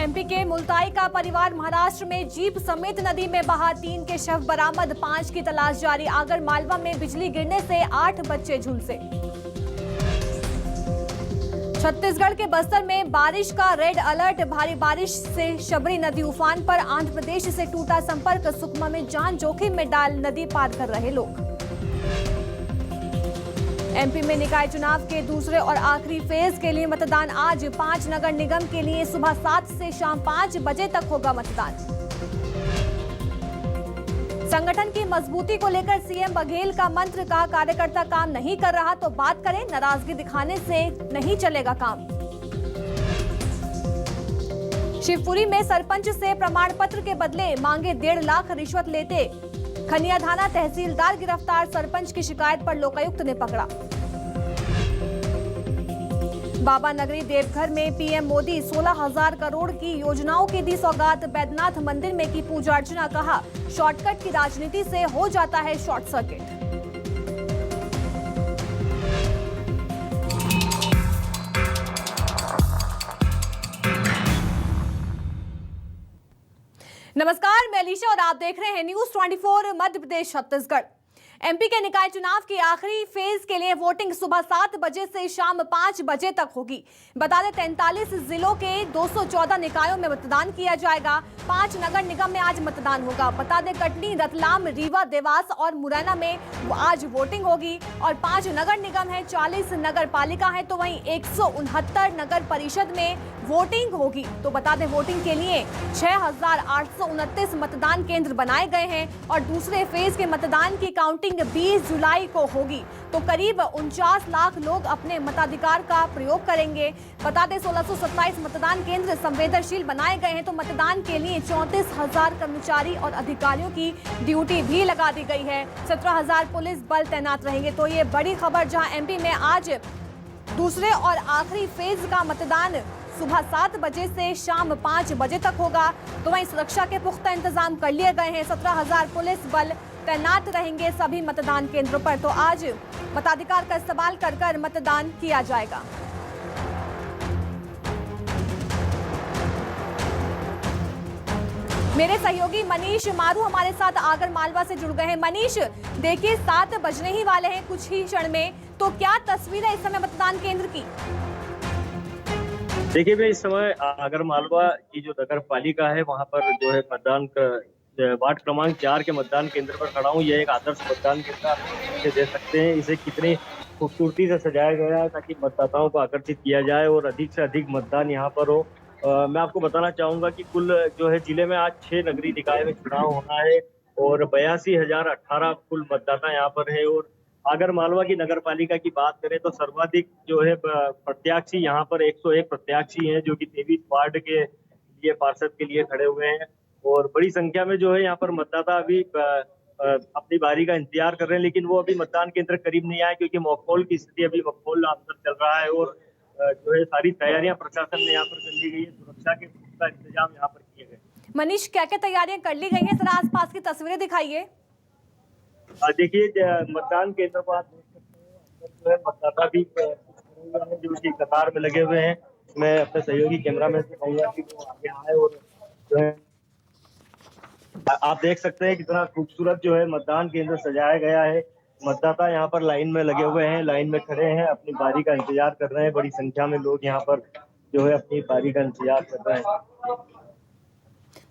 MP के मुल्ताई का परिवार महाराष्ट्र में जीप समेत नदी में बहा, 3 के शव बरामद, 5 की तलाश जारी। आगर मालवा में बिजली गिरने से 8 बच्चे झुलसे। छत्तीसगढ़ के बस्तर में बारिश का रेड अलर्ट, भारी बारिश से शबरी नदी उफान पर, आंध्र प्रदेश से टूटा संपर्क। सुकमा में जान जोखिम में डाल नदी पार कर रहे लोग। एमपी में निकाय चुनाव के दूसरे और आखिरी फेज के लिए मतदान आज। 5 नगर निगम के लिए सुबह 7 से शाम 5 बजे तक होगा मतदान। संगठन की मजबूती को लेकर सीएम बघेल का मंत्र, का कार्यकर्ता काम नहीं कर रहा तो बात करें, नाराजगी दिखाने से नहीं चलेगा काम। शिवपुरी में सरपंच से प्रमाण पत्र के बदले मांगे 1.5 लाख रिश्वत लेते खनिया थाना तहसीलदार गिरफ्तार, सरपंच की शिकायत पर लोकायुक्त ने पकड़ा। बाबा नगरी देवघर में पीएम मोदी 16,000 करोड़ की योजनाओं की दी सौगात, बैद्यनाथ मंदिर में की पूजा अर्चना, कहा शॉर्टकट की राजनीति से हो जाता है शॉर्ट सर्किट। नमस्कार, मैं अलीशा और आप देख रहे हैं न्यूज 24 मध्य प्रदेश छत्तीसगढ़। एमपी के निकाय चुनाव की आखिरी फेज के लिए वोटिंग सुबह 7 बजे से शाम 5 बजे तक होगी। बता दें 43 जिलों के 214 निकायों में मतदान किया जाएगा। 5 नगर निगम में आज मतदान होगा। बता दें कटनी, रतलाम, रीवा, देवास और मुरैना में आज वोटिंग होगी और 5 नगर निगम है, 40 नगर पालिका है, तो वहीं 169 नगर परिषद में वोटिंग होगी। तो बता दें वोटिंग के लिए 6,829 मतदान केंद्र बनाए गए हैं और दूसरे फेज के मतदान की काउंटिंग 20 जुलाई को होगी। तो करीब 49 लाख लोग अपने मताधिकार का प्रयोग करेंगे। बता दें 1627 मतदान केंद्र संवेदनशील बनाए गए हैं, तो मतदान के लिए 34,000 कर्मचारी और अधिकारियों की ड्यूटी भी लगा दी गई है। 17,000 पुलिस बल तैनात रहेंगे। तो ये बड़ी खबर, जहां एमपी में आज दूसरे और आखिरी फेज का मतदान सुबह 7 बजे से शाम 5 बजे तक होगा। तो वहीं सुरक्षा के पुख्ता इंतजाम कर लिए गए हैं। 17,000 पुलिस बल तैनात रहेंगे सभी मतदान केंद्रों पर। तो आज मताधिकार का इस्तेमाल कर मतदान किया जाएगा। मेरे सहयोगी मनीष मारू हमारे साथ आगर मालवा से जुड़ गए हैं। मनीष, देखिए 7 बजने ही वाले हैं कुछ ही क्षण में, तो क्या तस्वीर है इस समय मतदान केंद्र की? देखिए मैं इस समय आगर मालवा की जो नगर पालिका है वहां पर जो है मतदान वार्ड क्रमांक 4 के मतदान केंद्र पर खड़ा हूँ। यह एक आदर्श मतदान केंद्र आप दे सकते हैं। इसे कितनी खूबसूरती से सजाया गया है ताकि मतदाताओं को आकर्षित किया जाए और अधिक से अधिक मतदान यहाँ पर हो। मैं आपको बताना चाहूंगा कि कुल जो है जिले में आज 6 नगरीय निकाय में चुनाव होना है और 82,018 कुल मतदाता यहाँ पर है। और आगर मालवा की नगर पालिका की बात करें तो सर्वाधिक जो है प्रत्याशी यहाँ पर 101 प्रत्याशी हैं, जो कि 23 वार्ड के लिए पार्षद के लिए खड़े हुए हैं। और बड़ी संख्या में जो है यहाँ पर मतदाता अभी अपनी बारी का इंतजार कर रहे हैं, लेकिन वो अभी मतदान केंद्र करीब नहीं आए क्योंकि मॉकपोल की स्थिति अभी मॉकपोल अंदर चल रहा है। और जो है सारी तैयारियां प्रशासन ने यहाँ पर कर ली गई है। सुरक्षा के पूरा इंतजाम यहाँ पर किए गए। मनीष, क्या क्या तैयारियां कर ली गई हैं, जरा आसपास की तस्वीरें दिखाइए। देखिए मतदान केंद्र पर आप देख सकते हैं मतदाता भी जो कि कतार में लगे हुए हैं। मैं अपने सहयोगी कैमरामैन से कहूंगा कि वो आगे आए और जो है आप देख सकते हैं कितना खूबसूरत जो है मतदान केंद्र सजाया गया है। मतदाता यहाँ पर लाइन में लगे हुए हैं, लाइन में खड़े हैं, अपनी बारी का इंतजार कर रहे हैं। बड़ी संख्या में लोग यहाँ पर जो है अपनी बारी का इंतजार कर रहे हैं।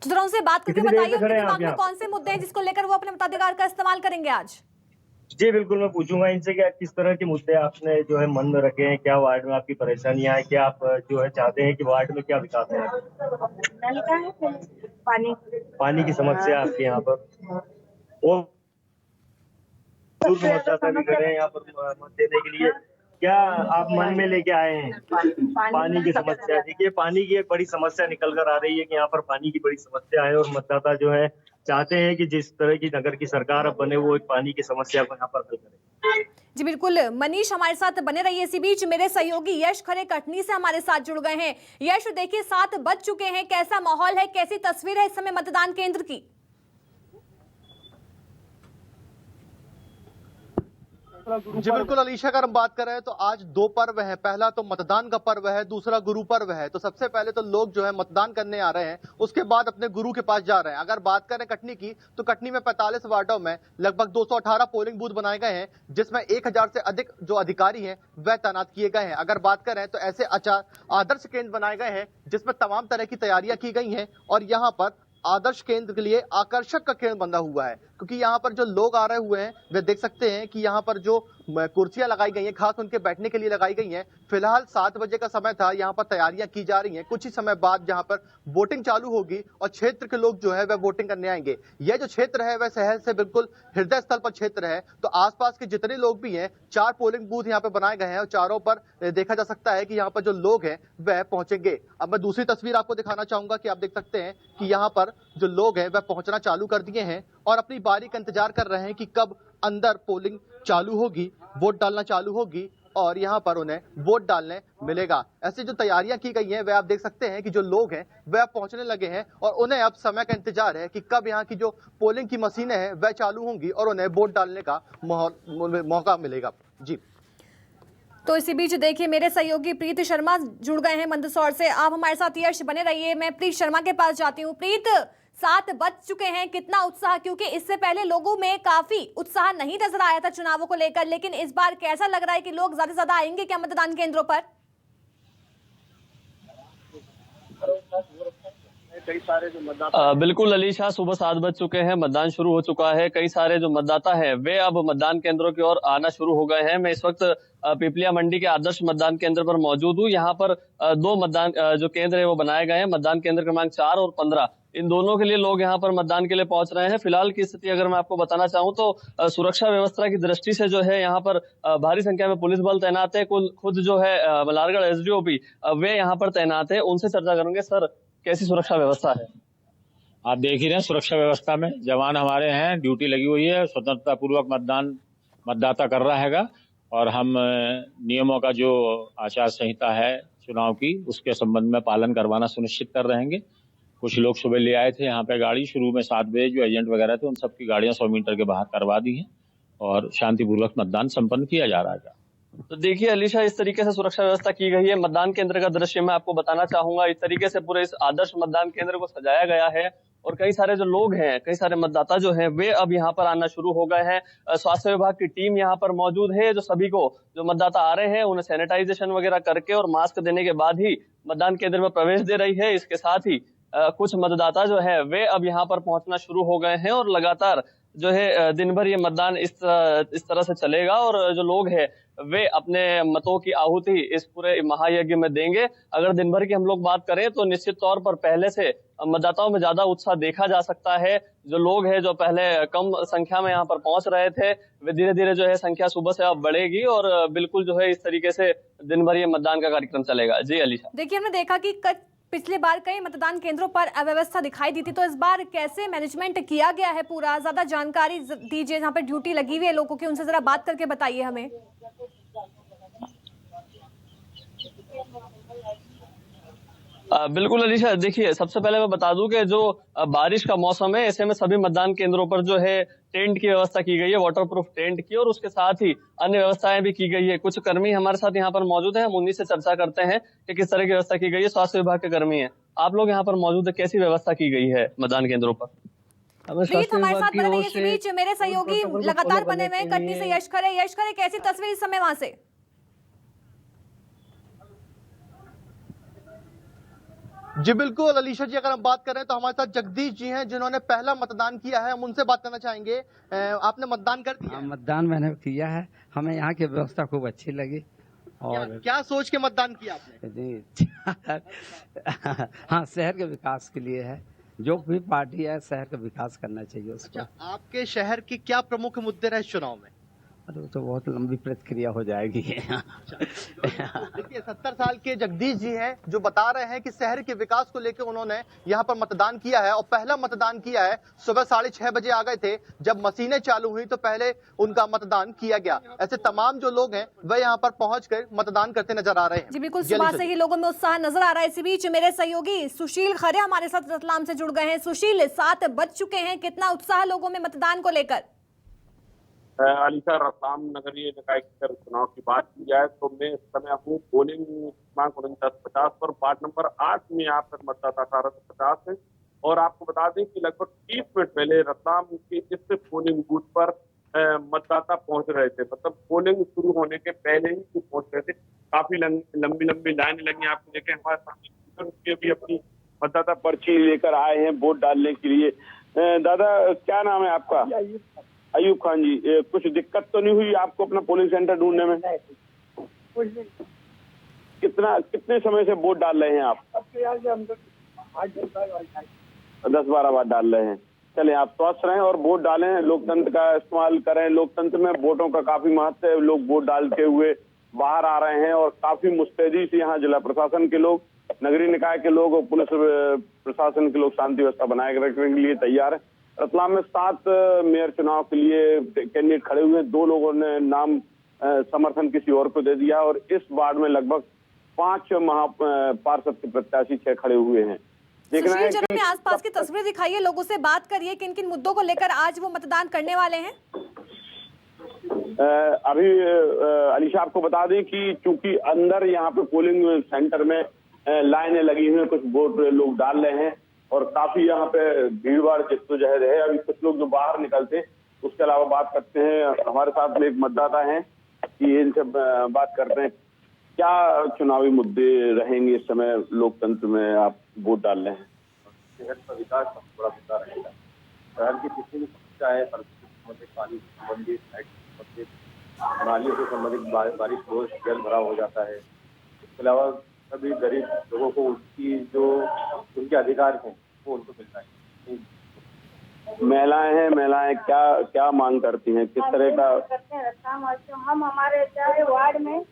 तो जरा उनसे बात करके बताइए उनके दिमाग में कौन से मुद्दे हैं जिसको लेकर वो अपने मताधिकार का इस्तेमाल करेंगे आज? जी बिल्कुल, मैं पूछूंगा इनसे कि किस तरह के मुद्दे आपने जो है मन में रखे हैं, क्या वार्ड में आपकी परेशानियां हैं, क्या आप जो है चाहते हैं कि वार्ड में क्या विकास है? नल का है, पानी की समस्या आपके यहाँ पर और मतदाता भी कर रहे हैं यहाँ पर मत देने के लिए। क्या आप मन में लेके आए हैं? पानी की समस्या। देखिए पानी की एक बड़ी समस्या निकल कर आ रही है कि यहाँ पर पानी की बड़ी समस्या है और मतदाता जो है चाहते हैं कि जिस तरह की नगर की सरकार अब बने वो एक पानी की समस्या को यहाँ पर हल करे। जी बिल्कुल, मनीष हमारे साथ बने रहिए। इसी बीच मेरे सहयोगी यश खरे कटनी से हमारे साथ जुड़ गए हैं। यश, देखिए 7 बज चुके हैं, कैसा माहौल है, कैसी तस्वीर है इस समय मतदान केंद्र की? जी बिल्कुल अलीशा, अगर हम बात कर रहे हैं तो आज दो पर्व है। पहला तो मतदान का पर्व है, दूसरा गुरु पर्व है। तो सबसे पहले तो लोग जो है मतदान करने आ रहे हैं, उसके बाद अपने गुरु के पास जा रहे हैं। अगर बात करें कटनी की, तो कटनी में 45 वार्डों में लगभग 218 पोलिंग बूथ बनाए गए हैं, जिसमें 1000 से अधिक जो अधिकारी हैं वह तैनात किए गए हैं। अगर बात करें तो ऐसे आदर्श केंद्र बनाए गए हैं जिसमें तमाम तरह की तैयारियां की गई हैं, और यहाँ पर आदर्श केंद्र के लिए आकर्षक का केंद्र बना हुआ है, क्योंकि यहाँ पर जो लोग आ रहे हुए हैं वे देख सकते हैं कि यहाँ पर जो कुर्सियां लगाई गई हैं खास उनके बैठने के लिए लगाई गई हैं। फिलहाल 7 बजे का समय था, यहाँ पर तैयारियां की जा रही हैं। कुछ ही समय बाद यहाँ पर वोटिंग चालू होगी और क्षेत्र के लोग जो है वह वोटिंग करने आएंगे। यह जो क्षेत्र है वह शहर से बिल्कुल हृदय स्थल पर क्षेत्र है, तो आसपास के जितने लोग भी हैं, 4 पोलिंग बूथ यहाँ पे बनाए गए हैं और चारों पर देखा जा सकता है कि यहाँ पर जो लोग हैं वह पहुंचेंगे। अब मैं दूसरी तस्वीर आपको दिखाना चाहूंगा कि आप देख सकते हैं कि यहाँ पर जो लोग हैं वह पहुंचना चालू कर दिए हैं और अपनी बारी का इंतजार कर रहे हैं कि कब अंदर पोलिंग चालू होगी, वोट डालना चालू होगी और यहाँ पर उन्हें वोट डालने मिलेगा। ऐसी जो तैयारियां की गई हैं वह आप देख सकते हैं कि जो लोग हैं वह पहुंचने लगे हैं और उन्हें अब समय का इंतजार है कि कब यहाँ की जो पोलिंग की मशीनें हैं वह चालू होंगी और उन्हें वोट डालने का मौका मिलेगा। जी, तो इसी बीच देखिए मेरे सहयोगी प्रीत शर्मा जुड़ गए हैं मंदसौर से। आप हमारे साथ यश बने रहिए। मैं प्रीत शर्मा के पास जाती हूँ। प्रीत, 7 बज चुके हैं, कितना उत्साह, क्योंकि इससे पहले लोगों में काफी उत्साह नहीं नजर आया था चुनावों को लेकर, लेकिन इस बार कैसा लग रहा है कि लोग ज्यादा से ज्यादा आएंगे क्या मतदान केंद्रों पर? कई सारे जो मतदाता बिल्कुल अलीशा, सुबह 7 बज चुके हैं, मतदान शुरू हो चुका है। कई सारे जो मतदाता हैं वे अब मतदान केंद्रों की ओर आना शुरू हो गए हैं। मैं इस वक्त पिपलिया मंडी के आदर्श मतदान केंद्र पर मौजूद हूँ। यहाँ पर 2 मतदान जो केंद्र है वो बनाए गए हैं, मतदान केंद्र क्रमांक 4 और 15। इन दोनों के लिए लोग यहाँ पर मतदान के लिए पहुंच रहे हैं। फिलहाल की स्थिति अगर मैं आपको बताना चाहूँ तो सुरक्षा व्यवस्था की दृष्टि से जो है यहाँ पर भारी संख्या में पुलिस बल तैनात है। खुद जो है मल्हारगढ़ एसडीओपी वे यहाँ पर तैनात है। उनसे चर्चा करूंगे। सर, कैसी सुरक्षा व्यवस्था है? आप देख ही रहे हैं, सुरक्षा व्यवस्था में जवान हमारे हैं, ड्यूटी लगी हुई है, स्वतंत्रता पूर्वक मतदाता कर रहा हैगा और हम नियमों का जो आचार संहिता है चुनाव की उसके संबंध में पालन करवाना सुनिश्चित कर रहेंगे। कुछ लोग सुबह ले आए थे यहाँ पे गाड़ी, शुरू में 7 बजे जो एजेंट वगैरह थे उन सबकी गाड़ियां 100 मीटर के बाहर करवा दी हैं और शांतिपूर्वक मतदान संपन्न किया जा रहा है। तो देखिए अलीशा, इस तरीके से सुरक्षा व्यवस्था की गई है। मतदान केंद्र का दृश्य मैं आपको बताना चाहूंगा। इस तरीके से पूरे इस आदर्श मतदान केंद्र को सजाया गया है और कई सारे जो लोग हैं, कई सारे मतदाता जो हैं वे अब यहाँ पर आना शुरू हो गए हैं। स्वास्थ्य विभाग की टीम यहाँ पर मौजूद है, जो सभी को जो मतदाता आ रहे हैं उन्हें सैनिटाइजेशन वगैरह करके और मास्क देने के बाद ही मतदान केंद्र में प्रवेश दे रही है। इसके साथ ही कुछ मतदाता जो है वे अब यहाँ पर पहुंचना शुरू हो गए हैं और लगातार जो है दिन भर ये मतदान इस तरह से चलेगा और जो लोग हैं वे अपने मतों की आहुति इस पूरे महायज्ञ में देंगे। अगर दिन भर की हम लोग बात करें तो निश्चित तौर पर पहले से मतदाताओं में ज्यादा उत्साह देखा जा सकता है। जो लोग हैं जो पहले कम संख्या में यहाँ पर पहुंच रहे थे वे धीरे धीरे जो है संख्या सुबह से अब बढ़ेगी और बिल्कुल जो है इस तरीके से दिन भर ये मतदान का कार्यक्रम चलेगा। जी अलीशा, देखिए हमने देखा कि पिछले बार कई मतदान केंद्रों पर अव्यवस्था दिखाई दी थी, तो इस बार कैसे मैनेजमेंट किया गया है पूरा? ज्यादा जानकारी दीजिए। जहाँ पर ड्यूटी लगी हुई है लोगों की, उनसे जरा बात करके बताइए हमें। बिल्कुल अलीशा, देखिए सबसे पहले मैं बता दूं कि जो बारिश का मौसम है ऐसे में सभी मतदान केंद्रों पर जो है टेंट की व्यवस्था की गई है, वाटरप्रूफ टेंट की, और उसके साथ ही अन्य व्यवस्थाएं भी की गई है। कुछ कर्मी हमारे साथ यहाँ पर मौजूद हैं, हम उन्हीं से चर्चा करते हैं कि किस तरह की व्यवस्था की गई है। स्वास्थ्य विभाग के कर्मी हैं, आप लोग यहाँ पर मौजूद है, कैसी व्यवस्था की गई है मतदान केंद्रों पर? प्रीत हमारे साथ बने रहिए। इस बीच मेरे सहयोगी लगातार बने हुए हैं कटनी से। यश खरे, कैसी तस्वीर इस समय वहां से? जी बिल्कुल अलीशा जी, अगर हम बात करें तो हमारे साथ जगदीश जी हैं जिन्होंने पहला मतदान किया है। हम उनसे बात करना चाहेंगे। आपने मतदान कर दिया? मतदान मैंने किया है, हमें यहाँ की व्यवस्था खूब अच्छी लगी। और क्या सोच के मतदान किया आपने? हाँ, शहर के विकास के लिए है। जो भी पार्टी है शहर का विकास करना चाहिए उसको। अच्छा, आपके शहर के क्या प्रमुख मुद्दे रहे चुनाव में? अरे तो बहुत लंबी प्रतिक्रिया हो जाएगी। देखिए 70 साल के जगदीश जी हैं जो बता रहे हैं कि शहर के विकास को लेकर उन्होंने यहाँ पर मतदान किया है और पहला मतदान किया है। सुबह 6:30 बजे आ गए थे, जब मशीनें चालू हुई तो पहले उनका मतदान किया गया। ऐसे तमाम जो लोग हैं वह यहाँ पर पहुंचकर मतदान करते नजर आ रहे हैं। जी बिल्कुल, सुबह से ही लोगों में उत्साह नजर आ रहा है। इसी बीच मेरे सहयोगी सुशील खरे हमारे साथ रतलाम से जुड़ गए हैं। सुशील, 7 बज चुके हैं, कितना उत्साह लोगों में मतदान को लेकर? अलीशा रतलाम नगरीय निकाय के चुनाव की बात की जाए तो मैं इस समय हूँ पोलिंग क्रमांक 4950 पर वार्ड नंबर 8 में यहाँ पर मतदाता 1850 है। और आपको बता दें कि लगभग 30 मिनट पहले रतलाम के इस पोलिंग बूथ पर मतदाता पहुंच रहे थे, मतलब पोलिंग शुरू होने के पहले ही पहुंच रहे थे। काफी लंबी लंबी लाइन लगी। आपको देखें हमारे सामने भी अपनी मतदाता पर्ची लेकर आए हैं वोट डालने के लिए। दादा क्या नाम है आपका? अयूब खान जी, कुछ दिक्कत तो नहीं हुई आपको अपना पोलिंग सेंटर ढूंढने में? कितने समय से वोट डाल रहे हैं आप? 10-12 बार डाल रहे हैं। चले आप स्वस्थ रहें और वोट डालें, लोकतंत्र का इस्तेमाल करें। लोकतंत्र में वोटों का काफी महत्व है। लोग वोट डालते हुए बाहर आ रहे हैं और काफी मुस्तैदी से यहाँ जिला प्रशासन के लोग, नगरीय निकाय के लोग और पुलिस प्रशासन के लोग शांति व्यवस्था बनाए रखने के लिए तैयार है। रतलाम में 7 मेयर चुनाव के लिए कैंडिडेट खड़े हुए। 2 लोगों ने नाम समर्थन किसी और को दे दिया और इस वार्ड में लगभग 5 पार्षद के प्रत्याशी 6 खड़े हुए हैं। देखना है कि आसपास की तस्वीर दिखाइए, लोगों से बात करिए, किन किन मुद्दों को लेकर आज वो मतदान करने वाले हैं। अभी अलीशा आपको बता दें कि चूंकि अंदर यहाँ पे पोलिंग सेंटर में लाइनें लगी हुई हैं, कुछ वोट लोग डाल रहे हैं और काफी यहाँ पे भीड़ भाड़ जद्दोजहद है। अभी कुछ लोग जो बाहर निकलते उसके अलावा बात करते हैं। हमारे साथ में एक मतदाता हैं कि इनसे बात करते हैं क्या चुनावी मुद्दे रहेंगे इस समय लोकतंत्र में आप वोट डाल रहे हैं? शहर का विकास सबसे बड़ा मुद्दा रहेगा। शहर की जितनी भी समस्या है, पानी संबंधित, नालियों से संबंधित, बारिश रोज जल भरा हो जाता है। इसके अलावा सभी गरीब लोगों को उनके अधिकार हैं वो उनको मिलता है। महिलाएं क्या मांग करती हैं, किस तरह का? हम हमारे चाहे वार्ड में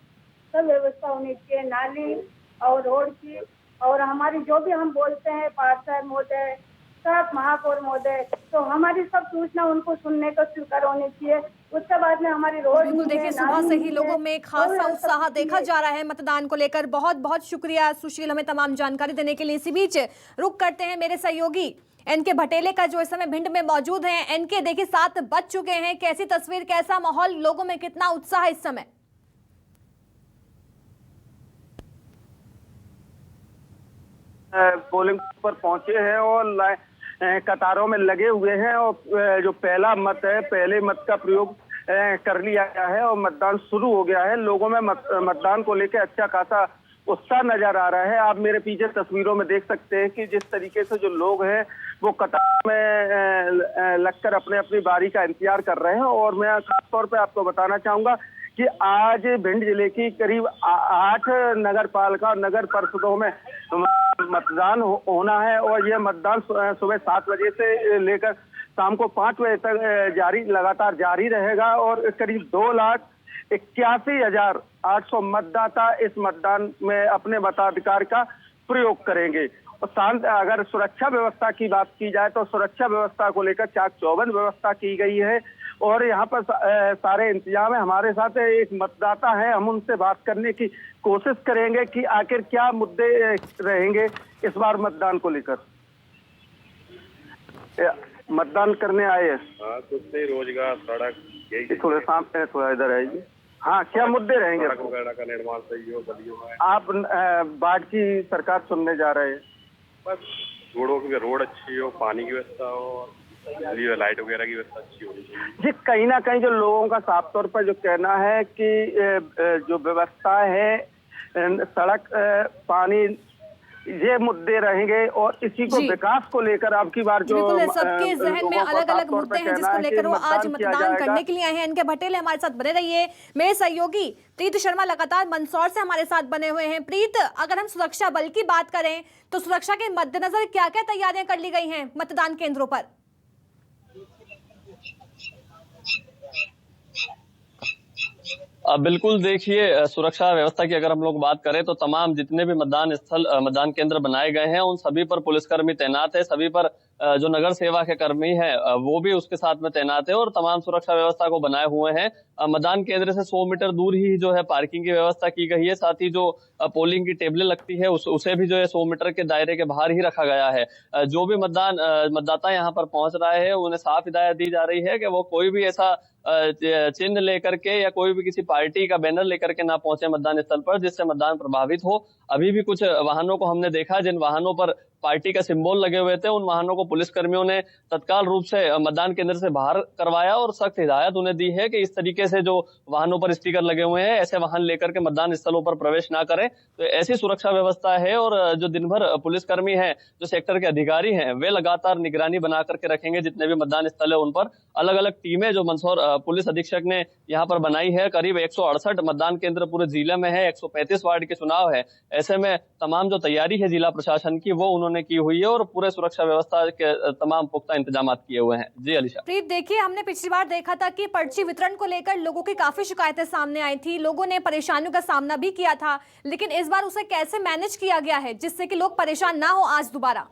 सब व्यवस्था होनी चाहिए, नाली और रोड की, और हमारी जो भी हम बोलते हैं पार्षद महोदय, सब महापौर महोदय, तो हमारी सब सूचना उनको सुनने को स्वीकार होनी चाहिए। उसके बाद में हमारी रोड। बिल्कुल, देखिए सुबह से ही लोगों में खासा उत्साह देखा जा रहा है मतदान को लेकर। बहुत बहुत शुक्रिया सुशील हमें तमाम जानकारी देने के लिए। इसी बीच रुक करते हैं मेरे सहयोगी एनके भटेले का, जो इस समय भिंड में मौजूद हैं। एनके, देखिए 7 बज चुके हैं, कैसी तस्वीर, कैसा माहौल, लोगों में कितना उत्साह इस समय? पोलिंग पर पहुंचे हैं और कतारों में लगे हुए हैं और जो पहला मत है, पहले मत का प्रयोग कर लिया गया है और मतदान शुरू हो गया है। लोगों में मतदान को लेकर अच्छा खासा उत्साह नजर आ रहा है। आप मेरे पीछे तस्वीरों में देख सकते हैं कि जिस तरीके से जो लोग हैं वो कतार में लगकर अपने अपनी बारी का इंतजार कर रहे हैं। और मैं खासतौर पे आपको बताना चाहूंगा कि आज भिंड जिले की करीब 8 नगर पालिका और नगर परिषदों में मतदान होना है और यह मतदान सुबह 7 बजे से लेकर शाम को 5 बजे तक लगातार जारी रहेगा और करीब 2,81,800 मतदाता इस मतदान में अपने मताधिकार का प्रयोग करेंगे। और अगर सुरक्षा व्यवस्था की बात की जाए तो सुरक्षा व्यवस्था को लेकर चाक चौबंद व्यवस्था की गई है और यहाँ पर सारे इंतजाम है। हमारे साथ एक मतदाता है, हम उनसे बात करने की कोशिश करेंगे कि आखिर क्या मुद्दे रहेंगे इस बार मतदान को लेकर। मतदान करने आए हैं? कुछ नहीं, रोजगार, सड़क, यही थोड़े सामने, थोड़ा इधर आइए। हाँ, क्या मुद्दे रहेंगे? सड़क वगैरह का निर्माण सही हो, गलियों में। आप बाढ़ की सरकार सुनने जा रहे हैं? बस रोडों की, रोड अच्छी हो, पानी की व्यवस्था हो, लाइट वगैरह की व्यवस्था अच्छी होनी चाहिए। जी, कहीं ना कहीं जो लोगों का साफ तौर पर जो कहना है कि जो व्यवस्था है, सड़क, पानी, ये मुद्दे रहेंगे और इसी को विकास को लेकर अब की बार जो सबके जहन में अलग अलग मुद्दे हैं जिसको लेकर वो आज मतदान करने के लिए आए हैं। एनके भटेले हमारे साथ बने रहिए। मेरे सहयोगी प्रीत शर्मा लगातार मंदसौर से हमारे साथ बने हुए हैं। प्रीत, अगर हम सुरक्षा बल की बात करें तो सुरक्षा के मद्देनजर क्या क्या तैयारियां कर ली गई हैं मतदान केंद्रों पर? बिल्कुल, देखिए सुरक्षा व्यवस्था की अगर हम लोग बात करें तो तमाम जितने भी मतदान स्थल, मतदान केंद्र बनाए गए हैं उन सभी पर पुलिसकर्मी तैनात है। सभी पर जो नगर सेवा के कर्मी हैं वो भी उसके साथ में तैनात है और तमाम सुरक्षा व्यवस्था को बनाए हुए हैं। मतदान केंद्र से 100 मीटर दूर ही जो है पार्किंग की व्यवस्था की गई है। साथ ही जो पोलिंग की टेबलें लगती है उसे भी जो है 100 मीटर के दायरे के बाहर ही रखा गया है। जो भी मतदाता यहाँ पर पहुंच रहा है उन्हें साफ हिदायत दी जा रही है कि वो कोई भी ऐसा चिन्ह लेकर के या कोई भी किसी पार्टी का बैनर लेकर के ना पहुंचे मतदान स्थल पर जिससे मतदान प्रभावित हो। अभी भी कुछ वाहनों को हमने देखा जिन वाहनों पर पार्टी का सिंबल लगे हुए थे, उन वाहनों को पुलिस कर्मियों ने तत्काल रूप से मतदान केंद्र से बाहर करवाया और सख्त हिदायत उन्हें दी है कि इस तरीके से जो वाहनों पर स्टिकर लगे हुए हैं ऐसे वाहन लेकर के मतदान स्थलों पर प्रवेश ना करें। तो ऐसी सुरक्षा व्यवस्था है और जो दिन भर पुलिसकर्मी हैं, जो सेक्टर के अधिकारी हैं, वे लगातार निगरानी बना करके रखेंगे। जितने भी मतदान स्थल है उन पर अलग अलग टीमें जो मंदसौर पुलिस अधीक्षक ने यहाँ पर बनाई है। करीब 168 मतदान केंद्र पूरे जिले में है, 135 वार्ड के चुनाव है। ऐसे में तमाम जो तैयारी है जिला प्रशासन की वो उन्होंने की हुई है और पूरे सुरक्षा व्यवस्था के तमाम पुख्ता इंतजाम किए हुए हैं। जी अलीशा। प्रीत, देखिए हमने पिछली बार देखा था कि पर्ची वितरण को लेकर लोगों की काफी शिकायतें सामने आई थी, लोगों ने परेशानियों का सामना भी किया था, लेकिन इस बार उसे कैसे मैनेज किया गया है जिससे कि लोग परेशान ना हो आज दोबारा?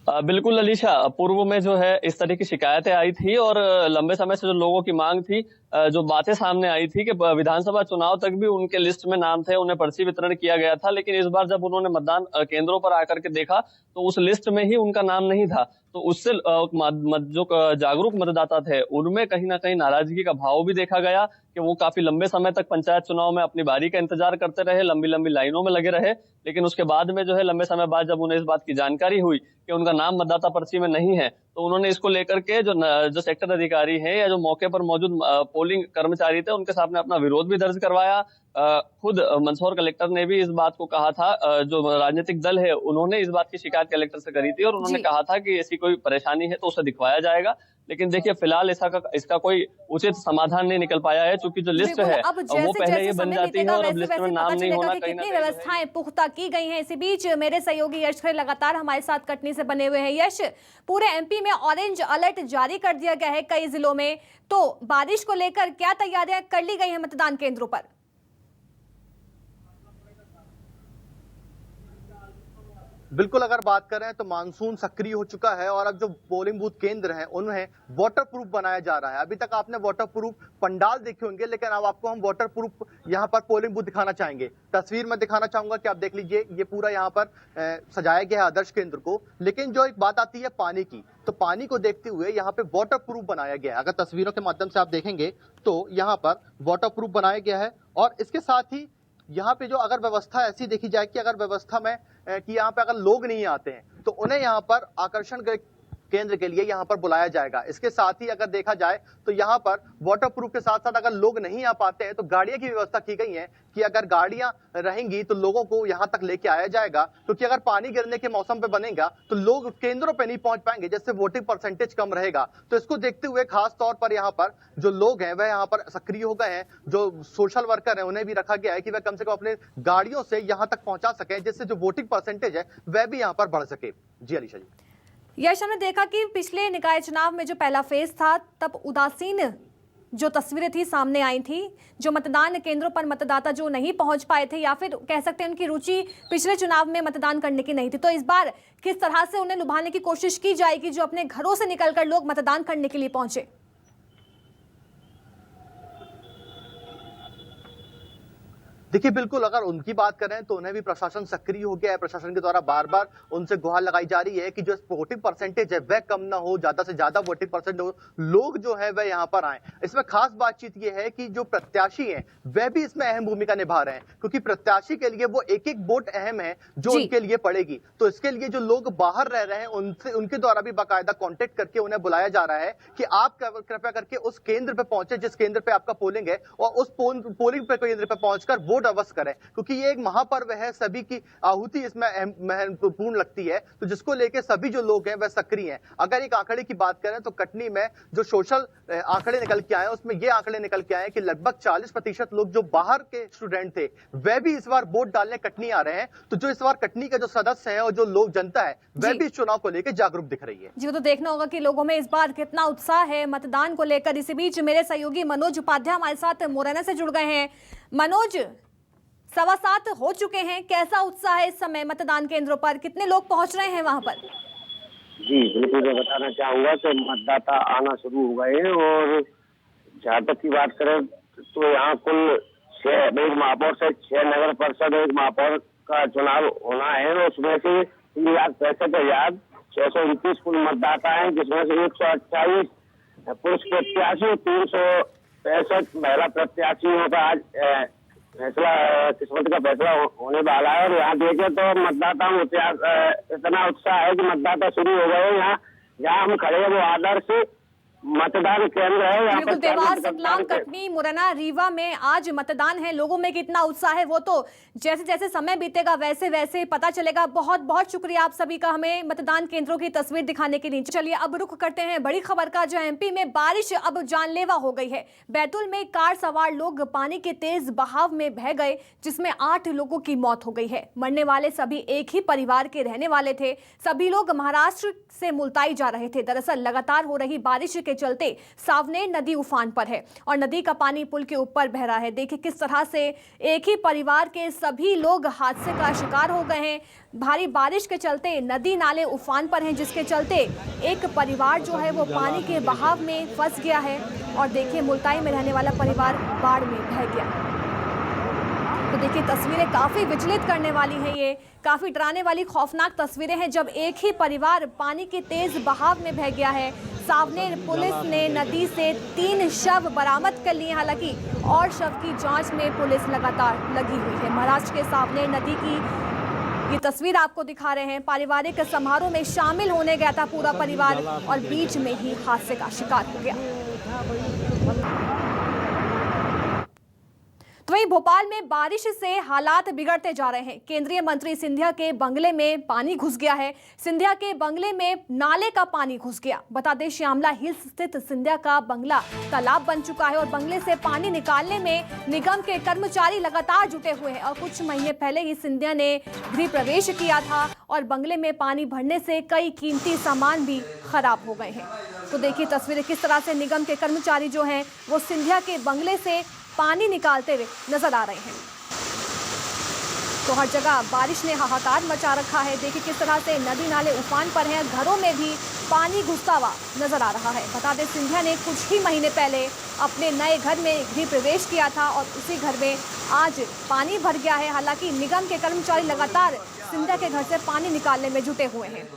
बिल्कुल अलीशा, पूर्व में जो है इस तरह की शिकायतें आई थी और लंबे समय से जो लोगों की मांग थी, जो बातें सामने आई थी कि विधानसभा चुनाव तक भी उनके लिस्ट में नाम थे, उन्हें पर्ची वितरण किया गया था, लेकिन इस बार जब उन्होंने मतदान केंद्रों पर आकर के देखा तो उस लिस्ट में ही उनका नाम नहीं था। तो उससे जो जागरूक मतदाता थे उनमें कहीं ना कहीं नाराजगी का भाव भी देखा गया कि वो काफी लंबे समय तक पंचायत चुनाव में अपनी बारी का इंतजार करते रहे, लंबी लंबी लाइनों में लगे रहे, लेकिन उसके बाद में जो है लंबे समय बाद जब उन्हें इस बात की जानकारी हुई कि उनका नाम मतदाता पर्ची में नहीं है तो उन्होंने इसको लेकर के जो सेक्टर अधिकारी हैं या जो मौके पर मौजूद पोलिंग कर्मचारी थे उनके सामने अपना विरोध भी दर्ज करवाया। खुद मंदसौर कलेक्टर ने भी इस बात को कहा था, जो राजनीतिक दल है उन्होंने इस बात की शिकायत कलेक्टर से करी थी और उन्होंने कहा था कि ऐसी कोई परेशानी है तो उसे दिखवाया जाएगा। लेकिन देखिए फिलहाल इसका कोई उचित समाधान नहीं निकल पाया है, क्योंकि जो लिस्ट है वो पहले ही बन जाती है और अब लिस्ट में नाम नहीं होना कहीं ना कहीं व्यवस्थाएं पुख्ता की गई हैं। इसी बीच मेरे सहयोगी यश खरे लगातार हमारे साथ कटनी से बने हुए हैं। यश, पूरे एमपी में ऑरेंज अलर्ट जारी कर दिया गया है कई जिलों में, तो बारिश को लेकर क्या तैयारियां कर ली गई हैं मतदान केंद्रों पर? बिल्कुल, अगर बात करें तो मानसून सक्रिय हो चुका है और अब जो पोलिंग बूथ केंद्र हैं उन्हें वाटर प्रूफ बनाया जा रहा है। अभी तक आपने वाटर प्रूफ पंडाल देखे होंगे, लेकिन अब आपको हम वाटर प्रूफ यहाँ पर पोलिंग बूथ दिखाना चाहेंगे। तस्वीर में दिखाना चाहूंगा कि आप देख लीजिए, ये पूरा यहाँ पर सजाया गया है आदर्श केंद्र को। लेकिन जो एक बात आती है पानी की, तो पानी को देखते हुए यहाँ पे वाटर प्रूफ बनाया गया है। अगर तस्वीरों के माध्यम से आप देखेंगे तो यहाँ पर वाटर प्रूफ बनाया गया है और इसके साथ ही यहाँ पे जो अगर व्यवस्था ऐसी देखी जाए कि अगर व्यवस्था में कि यहाँ पे अगर लोग नहीं आते हैं तो उन्हें यहाँ पर आकर्षण केंद्र के लिए यहाँ पर बुलाया जाएगा। इसके साथ ही अगर देखा जाए तो यहाँ पर वाटर प्रूफ के साथ साथ अगर लोग नहीं आ पाते हैं तो गाड़ियां की व्यवस्था की गई है कि अगर गाड़ियां रहेंगी तो लोगों को यहाँ तक लेके आया जाएगा, क्योंकि अगर पानी गिरने के मौसम पे बनेगा तो लोग केंद्रों पे नहीं पहुंच पाएंगे, जिससे वोटिंग परसेंटेज कम रहेगा। तो इसको देखते हुए खास तौर पर यहाँ पर जो लोग हैं वह यहाँ पर सक्रिय हो गए हैं। जो सोशल वर्कर है उन्हें भी रखा गया है कि वह कम से कम अपने गाड़ियों से यहाँ तक पहुंचा सकें, जिससे जो वोटिंग परसेंटेज है वह भी यहाँ पर बढ़ सके। जी अलीशा जी। यश, हमने देखा कि पिछले निकाय चुनाव में जो पहला फेज था तब उदासीन जो तस्वीरें थी सामने आई थी, जो मतदान केंद्रों पर मतदाता जो नहीं पहुंच पाए थे या फिर कह सकते हैं उनकी रुचि पिछले चुनाव में मतदान करने की नहीं थी, तो इस बार किस तरह से उन्हें लुभाने की कोशिश की जाएगी जो अपने घरों से निकलकर लोग मतदान करने के लिए पहुंचे? देखिए, बिल्कुल अगर उनकी बात करें तो उन्हें भी प्रशासन सक्रिय हो गया है। प्रशासन के द्वारा बार बार उनसे गुहार लगाई जा रही है कि जो वोटिंग परसेंटेज है वह कम ना हो, ज्यादा से ज्यादा वोटिंग परसेंट हो, लोग जो है वह यहाँ पर आए। इसमें खास बातचीत ये है कि जो प्रत्याशी हैं वह भी इसमें अहम भूमिका निभा रहे हैं, क्योंकि प्रत्याशी के लिए वो एक एक वोट अहम है जो उनके लिए पड़ेगी। तो इसके लिए जो लोग बाहर रह रहे हैं उनसे उनके द्वारा भी बाकायदा कॉन्टेक्ट करके उन्हें बुलाया जा रहा है कि आप कृपया करके उस केंद्र पे पहुंचे जिस केंद्र पे आपका पोलिंग है और उस पोलिंग केंद्र पे पहुंचकर वोट अवश्य करें, क्योंकि ये एक महापर्व है। सभी की आहुति इसमें महत्वपूर्ण लगती है, तो जिसको लेके सभी जो लोग हैं वह सक्रिय हैं। अगर एक आंकड़े की बात करें तो कटनी में जो सोशल आंकड़े निकल के आए उसमें ये आंकड़े निकल के आए कि लगभग 40% लोग जो बाहर के स्टूडेंट थे वह भी इस बार वोट डालने कटनी आ रहे हैं। तो जो इस बार कटनी के जो सदस्य हैं और जो लोग जनता है वह भी इस चुनाव को लेकर जागरूक दिख रही है। जी, वो तो देखना होगा कि लोगों में इस बार कितना उत्साह है मतदान को लेकर। इसी बीच मेरे सहयोगी मनोज उपाध्याय हमारे साथ मुरैना से जुड़ गए हैं। मनोज, 7:15 हो चुके हैं। कैसा उत्साह है इस समय मतदान केंद्रों पर, कितने लोग पहुंच रहे हैं वहां पर? जी बिल्कुल, मैं बताना चाहूंगा कि मतदाता आना शुरू हो गए हैं और जहाँ तक की बात करें तो यहाँ कुल 6 एक महापौर से 6 नगर परिषद एक महापौर का चुनाव होना है और उसमें से 3,65,629 कुल मतदाता हैं, जिसमें से 128 पुरुष प्रत्याशी और 365 महिला प्रत्याशियों का आज फैसला किस्मत का फैसला होने वाला है। और यहाँ देखें तो मतदाताओं इतना उत्साह है कि मतदाता शुरू हो गए। यहाँ जहाँ हम खड़े हैं वो आदर्श मतदान केंद्र है। यहाँ बिल्कुल, देवास, रतलाम, कटनी, मुरैना, रीवा में आज मतदान है। लोगों में कितना उत्साह है वो तो जैसे जैसे समय बीतेगा वैसे वैसे पता चलेगा। बहुत बहुत शुक्रिया आप सभी का हमें मतदान केंद्रों की तस्वीर दिखाने के लिए। चलिए अब रुख करते हैं बड़ी खबर का, जो एमपी में बारिश अब जानलेवा हो गई है। बैतूल में कार सवार लोग पानी के तेज बहाव में बह गए, जिसमें 8 लोगों की मौत हो गई है। मरने वाले सभी एक ही परिवार के रहने वाले थे। सभी लोग महाराष्ट्र से मुल्ताई जा रहे थे। दरअसल लगातार हो रही बारिश के चलते सावनेर नदी उफान पर है और नदी का पानी पुल के ऊपर बह रहा है। देखिए किस तरह से एक ही परिवार के सभी लोग हादसे का शिकार हो गए हैं। भारी बारिश के चलते नदी नाले उफान पर हैं, जिसके चलते एक परिवार जो है वो पानी के बहाव में फंस गया है। और देखिए मुल्ताई में रहने वाला परिवार बाढ़ में बह गया। तो देखिए तस्वीरें काफी विचलित करने वाली हैं, ये काफी डराने वाली खौफनाक तस्वीरें हैं जब एक ही परिवार पानी के तेज बहाव में बह गया है। सावनेर पुलिस ने नदी से 3 शव बरामद कर लिए। हालांकि और शव की जांच में पुलिस लगातार लगी हुई है। महाराष्ट्र के सावनेर नदी की ये तस्वीर आपको दिखा रहे हैं। पारिवारिक समारोह में शामिल होने गया था पूरा परिवार और बीच में ही हादसे का शिकार हो गया। तो वहीं भोपाल में बारिश से हालात बिगड़ते जा रहे हैं। केंद्रीय मंत्री सिंधिया के बंगले में पानी घुस गया है। सिंधिया के बंगले में नाले का पानी घुस गया। बता दें श्यामला हिल्स स्थित सिंधिया का बंगला तालाब बन चुका है और बंगले से पानी निकालने में निगम के कर्मचारी लगातार जुटे हुए हैं। और कुछ महीने पहले ही सिंधिया ने गृह प्रवेश किया था और बंगले में पानी भरने से कई कीमती सामान भी खराब हो गए हैं। तो देखिए तस्वीरें किस तरह से निगम के कर्मचारी जो हैं वो सिंधिया के बंगले से पानी निकालते हुए नजर आ रहे हैं। तो हर जगह बारिश ने हाहाकार मचा रखा है। देखिए किस तरह से नदी नाले उफान पर हैं, घरों में भी पानी घुसता हुआ नजर आ रहा है। बता दें सिंधिया ने कुछ ही महीने पहले अपने नए घर में गृह प्रवेश किया था और उसी घर में आज पानी भर गया है। हालांकि निगम के कर्मचारी लगातार सिंधिया के घर से पानी निकालने में जुटे हुए हैं।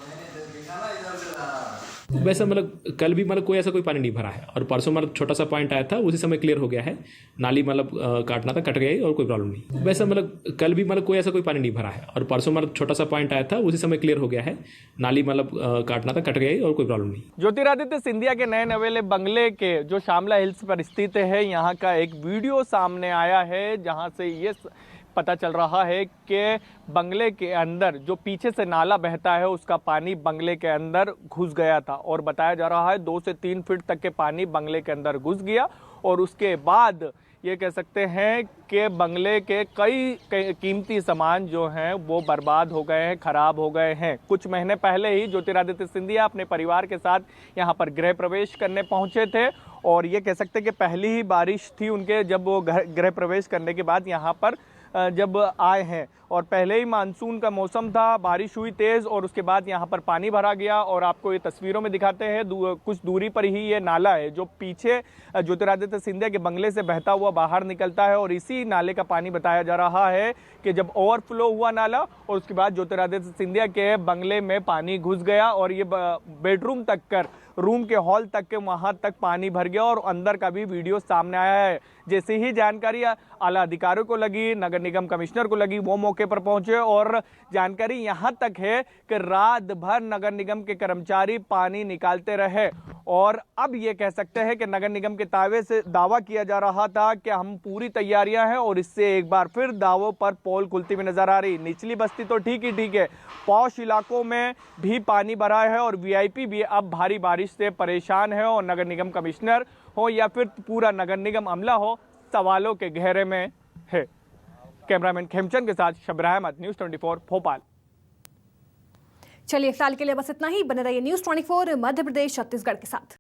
वैसे मतलब कल भी मतलब कोई ऐसा कोई पानी नहीं भरा है और परसों मतलब छोटा सा पॉइंट आया था, उसी समय क्लियर हो गया है। नाली मतलब काटना था, कट गई और कोई प्रॉब्लम नहीं। वैसे मतलब कल भी मतलब कोई ऐसा कोई पानी नहीं भरा है और परसों मतलब छोटा सा पॉइंट आया था, उसी समय क्लियर हो गया है। नाली मतलब काटना था, कट गई और कोई प्रॉब्लम नहीं। ज्योतिरादित्य सिंधिया के नए नवेले बंगले के जो श्यामला हिल्स पर स्थित है, यहाँ का एक वीडियो सामने आया है जहाँ से ये पता चल रहा है कि बंगले के अंदर जो पीछे से नाला बहता है उसका पानी बंगले के अंदर घुस गया था और बताया जा रहा है 2 से 3 फीट तक के पानी बंगले के अंदर घुस गया। और उसके बाद ये कह सकते हैं कि बंगले के कई कीमती सामान जो हैं वो बर्बाद हो गए हैं, खराब हो गए हैं। कुछ महीने पहले ही ज्योतिरादित्य सिंधिया अपने परिवार के साथ यहाँ पर गृह प्रवेश करने पहुँचे थे और ये कह सकते हैं कि पहली ही बारिश थी उनके जब वो गृह प्रवेश करने के बाद यहाँ पर जब आए हैं और पहले ही मानसून का मौसम था, बारिश हुई तेज़ और उसके बाद यहाँ पर पानी भरा गया। और आपको ये तस्वीरों में दिखाते हैं कुछ दूरी पर ही ये नाला है जो पीछे ज्योतिरादित्य सिंधिया के बंगले से बहता हुआ बाहर निकलता है और इसी नाले का पानी बताया जा रहा है कि जब ओवरफ्लो हुआ नाला और उसके बाद ज्योतिरादित्य सिंधिया के बंगले में पानी घुस गया और ये बेडरूम तक कर रूम के हॉल तक के वहां तक पानी भर गया और अंदर का भी वीडियो सामने आया है। जैसे ही जानकारी आला अधिकारियों को लगी, नगर निगम कमिश्नर को लगी, वो मौके पर पहुंचे और जानकारी यहां तक है कि रात भर नगर निगम के कर्मचारी पानी निकालते रहे। और अब ये कह सकते हैं कि नगर निगम के दावे से दावा किया जा रहा था कि हम पूरी तैयारियां हैं और इससे एक बार फिर दावों पर पोल खुलती हुई नजर आ रही। निचली बस्ती तो ठीक है, पॉश इलाकों में भी पानी भरा है और वीआईपी भी अब भारी बारिश से परेशान है और नगर निगम कमिश्नर हो या फिर पूरा नगर निगम अमला हो, सवालों के घेरे में है। कैमरामैन खेमचंद के साथ शबीर अहमद, न्यूज़ 24 भोपाल। चलिए फिलहाल के लिए बस इतना ही। बने रहिए न्यूज़ 24 मध्य प्रदेश छत्तीसगढ़ के साथ।